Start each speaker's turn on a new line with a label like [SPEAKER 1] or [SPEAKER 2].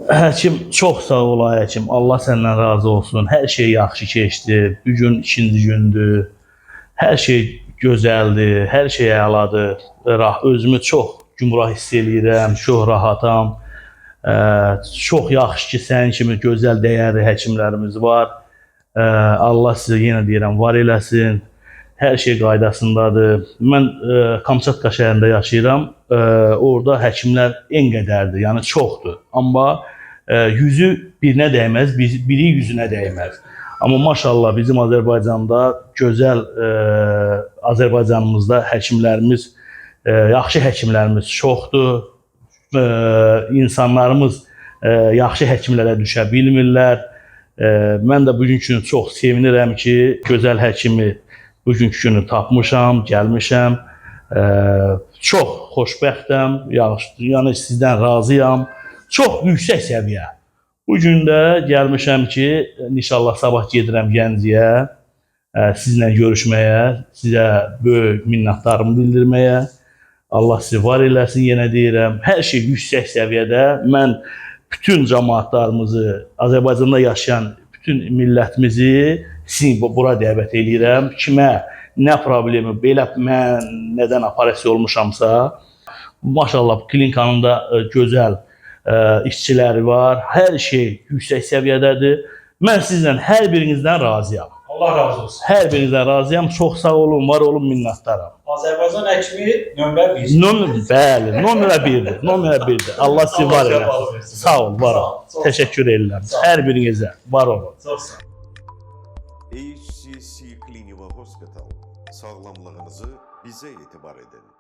[SPEAKER 1] Həkim, çox sağ ol ay həkim. Allah səndən razı olsun. Hər şey yaxşı keçdi. Bu gün ikinci gündür. Hər şey gözəldir, hər şey əladır. Özümü çox gümrah hiss eləyirəm, çox rahatam. Çox yaxşı ki, sənin kimi gözəl, dəyərli həkimlərimiz var. Allah sizə yenə deyirəm, var eləsin. Hər şey qaydasındadır. Mən Kamçatka şəhərində yaşayıram. Orada həkimlər en qədərdir, yəni çoxdur. Amma yüzü birinə dəyməz, biri yüzünə dəyməz. Amma maşallah bizim Azərbaycanda gözəl Azərbaycanımızda həkimlərimiz, yaxşı həkimlərimiz çoxdur. İnsanlarımız yaxşı həkimlərə düşə bilmirlər. Mən də bugünkü günü çox sevinirəm ki, gözəl həkimi bugünkü günü tapmışam, gəlmişəm. Çox xoşbəxtəm, yəni sizdən razıyam. Çox yüksək səviyyə. Bu gün də gəlmişəm ki, inşallah sabah gedirəm Gəncəyə, sizinlə görüşməyə, sizə böyük minnətdarımı bildirməyə. Allah sizi var eləsin, yenə deyirəm. Hər şey yüksək səviyyədə. Mən bütün cəmaatlarımızı, Azərbaycanda yaşayan bütün millətimizi sizin bura dəvət edirəm. Kimə, nə problemi, belə mən nədən operasiya olmuşamsa, maşallah klinikanın da gözəl işçiləri var. Hər şey yüksək səviyyədədir. Mən sizlə hər birinizdən razıyam.
[SPEAKER 2] Allah razı olsun.
[SPEAKER 1] Hər birinizdən razıyam. Çox sağ olun, var olun, minnətdaram.
[SPEAKER 2] Azərbaycan həkimi nömrə 1.
[SPEAKER 1] Bəli, nömrə 1-dir. Nömrə 1-dir. Allah sizi var eləsin. Sağ ol, var ol. Təşəkkür edirəm. Hər birinizə var olun.
[SPEAKER 2] Çox sağ ol.
[SPEAKER 3] HCC Clinical Hospital. Sağlamlığınızı bize itibar edin.